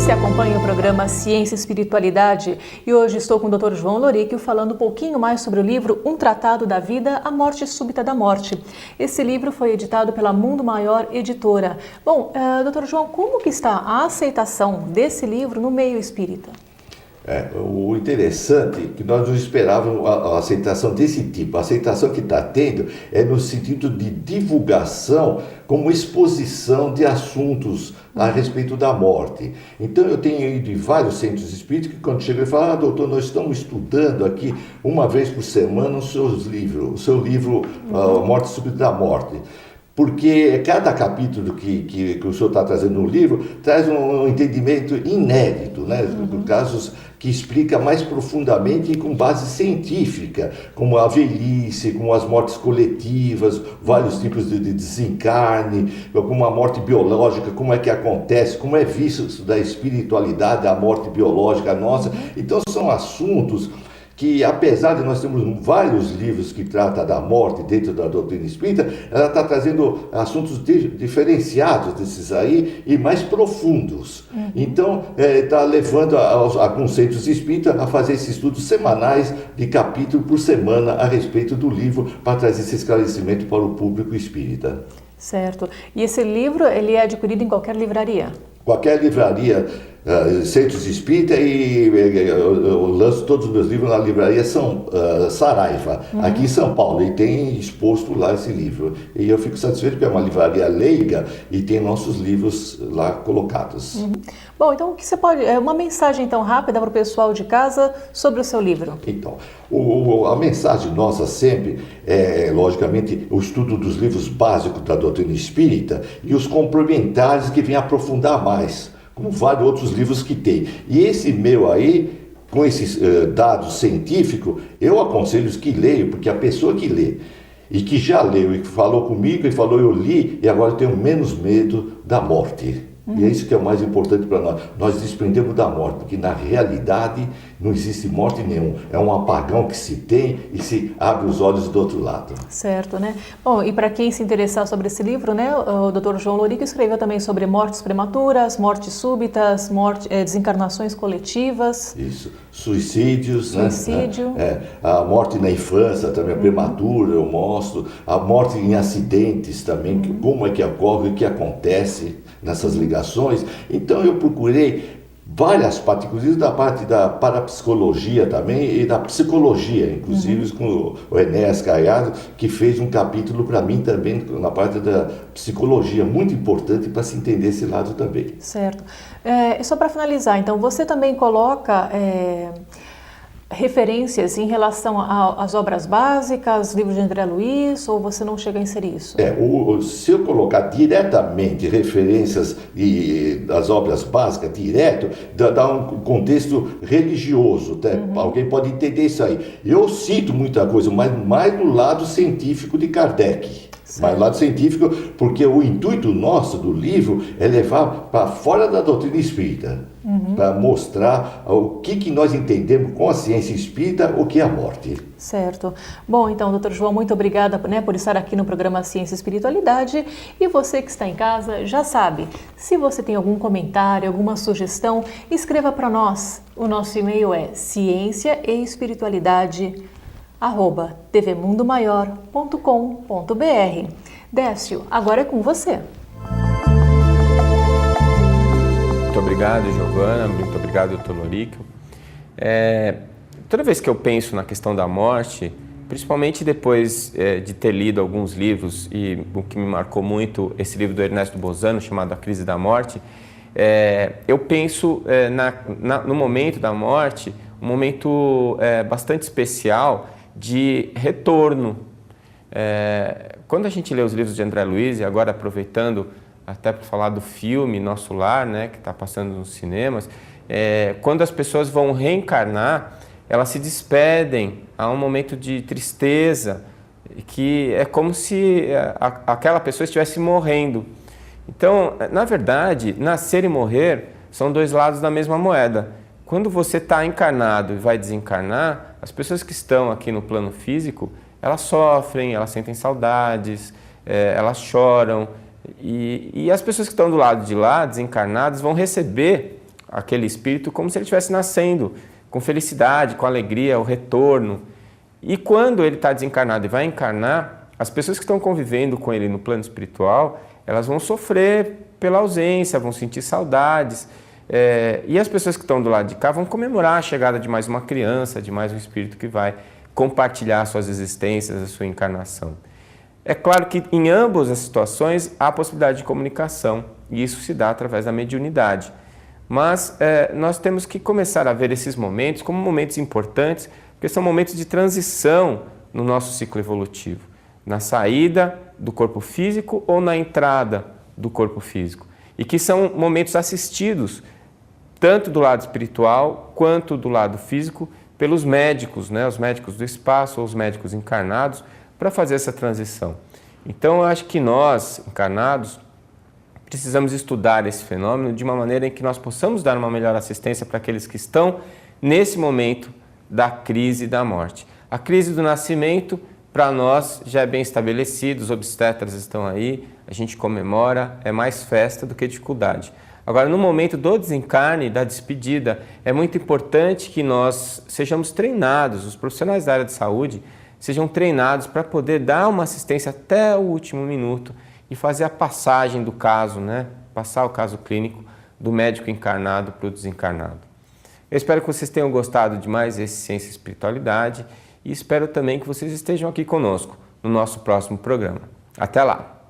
Você acompanha o programa Ciência e Espiritualidade e hoje estou com o Dr. João Loríquio falando um pouquinho mais sobre o livro Um Tratado da Vida, a Morte Súbita da Morte. Esse livro foi editado pela Mundo Maior Editora. Bom, Dr. João, como que está a aceitação desse livro no meio espírita? O interessante é que nós não esperávamos a aceitação desse tipo. A aceitação que está tendo é no sentido de divulgação, como exposição de assuntos a respeito da morte. Então eu tenho ido em vários centros espíritas que quando chegam e falam: doutor, nós estamos estudando aqui uma vez por semana o seu livro Morte Súbita da Morte. Porque cada capítulo que o senhor está trazendo no livro traz um entendimento inédito, né? Casos que explica mais profundamente e com base científica, como a velhice, como as mortes coletivas, vários tipos de desencarne, como a morte biológica, como é que acontece, como é visto isso da espiritualidade, a morte biológica nossa. Então são assuntos que, apesar de nós termos vários livros que tratam da morte dentro da doutrina espírita, ela está trazendo assuntos diferenciados desses aí e mais profundos. Então, está levando alguns centros espíritas a fazer esses estudos semanais, de capítulo por semana, a respeito do livro, para trazer esse esclarecimento para o público espírita. Certo. E esse livro, ele é adquirido em qualquer livraria? Qualquer livraria, centros espírita, e eu lanço todos os meus livros na livraria Saraiva, aqui em São Paulo, e tem exposto lá esse livro. E eu fico satisfeito porque é uma livraria leiga e tem nossos livros lá colocados. Bom, então o que você pode... uma mensagem então rápida para o pessoal de casa sobre o seu livro. Então, a mensagem nossa sempre é, logicamente, o estudo dos livros básicos da doutrina espírita e os complementares que vêm aprofundar mais, como vários outros livros que tem. E esse meu aí, com esses dados científicos, eu aconselho os que leiam, porque a pessoa que lê e que já leu e que falou comigo e falou: eu li e agora eu tenho menos medo da morte. E é isso que é o mais importante para nós. Nós desprendemos da morte, porque na realidade não existe morte nenhuma. É um apagão que se tem e se abre os olhos do outro lado. Certo, né? Bom, e para quem se interessar sobre esse livro, né, o Dr. João Loríquio escreveu também sobre mortes prematuras, mortes súbitas, desencarnações coletivas. Isso, suicídios, suicídio. Né? A morte na infância também, prematura, eu mostro. A morte em acidentes também, como é que ocorre, o que acontece nessas ligações. Então eu procurei várias partes, inclusive da parte da parapsicologia também e da psicologia, inclusive com o Enéas Caiado, que fez um capítulo para mim também na parte da psicologia, muito importante para se entender esse lado também. Certo. Só para finalizar, então, você também coloca referências em relação às obras básicas, livros de André Luiz, ou você não chega a inserir isso? Se eu colocar diretamente referências das obras básicas, direto, dá um contexto religioso, né? Alguém pode entender isso aí. Eu cito muita coisa, mas mais do lado científico de Kardec. Mas lado científico, porque o intuito nosso do livro é levar para fora da doutrina espírita, para mostrar o que nós entendemos com a ciência espírita, o que é a morte. Certo. Bom, então, Dr. João, muito obrigada, né, por estar aqui no programa Ciência e Espiritualidade. E você que está em casa, já sabe, se você tem algum comentário, alguma sugestão, escreva para nós. O nosso e-mail é cienciaeespiritualidade@tvmundomaior.com.br. Décio, agora é com você. Muito obrigado, Giovana. Muito obrigado, Dr. Loríquio. Toda vez que eu penso na questão da morte, principalmente depois de ter lido alguns livros, e o que me marcou muito, esse livro do Ernesto Bozano, chamado A Crise da Morte, eu penso no momento da morte, um momento bastante especial de retorno. Quando a gente lê os livros de André Luiz, e agora aproveitando até para falar do filme Nosso Lar, né, que está passando nos cinemas, quando as pessoas vão reencarnar, elas se despedem a um momento de tristeza, que é como se aquela pessoa estivesse morrendo. Então, na verdade, nascer e morrer são dois lados da mesma moeda. Quando você está encarnado e vai desencarnar, as pessoas que estão aqui no plano físico, elas sofrem, elas sentem saudades, elas choram, e as pessoas que estão do lado de lá, desencarnadas, vão receber aquele espírito como se ele estivesse nascendo, com felicidade, com alegria, o retorno. E quando ele está desencarnado e vai encarnar, as pessoas que estão convivendo com ele no plano espiritual, elas vão sofrer pela ausência, vão sentir saudades. E as pessoas que estão do lado de cá vão comemorar a chegada de mais uma criança, de mais um espírito que vai compartilhar suas existências, a sua encarnação. É claro que em ambas as situações há possibilidade de comunicação, e isso se dá através da mediunidade. Mas nós temos que começar a ver esses momentos como momentos importantes, porque são momentos de transição no nosso ciclo evolutivo, na saída do corpo físico ou na entrada do corpo físico, e que são momentos assistidos, tanto do lado espiritual quanto do lado físico, pelos médicos, né? Os médicos do espaço ou os médicos encarnados, para fazer essa transição. Então, eu acho que nós, encarnados, precisamos estudar esse fenômeno de uma maneira em que nós possamos dar uma melhor assistência para aqueles que estão nesse momento da crise da morte. A crise do nascimento, para nós, já é bem estabelecido, os obstetras estão aí, a gente comemora, é mais festa do que dificuldade. Agora, no momento do desencarne, da despedida, é muito importante que nós sejamos treinados, os profissionais da área de saúde sejam treinados para poder dar uma assistência até o último minuto e fazer a passagem do caso, né? Passar o caso clínico do médico encarnado para o desencarnado. Eu espero que vocês tenham gostado de mais esse Ciência e Espiritualidade e espero também que vocês estejam aqui conosco no nosso próximo programa. Até lá!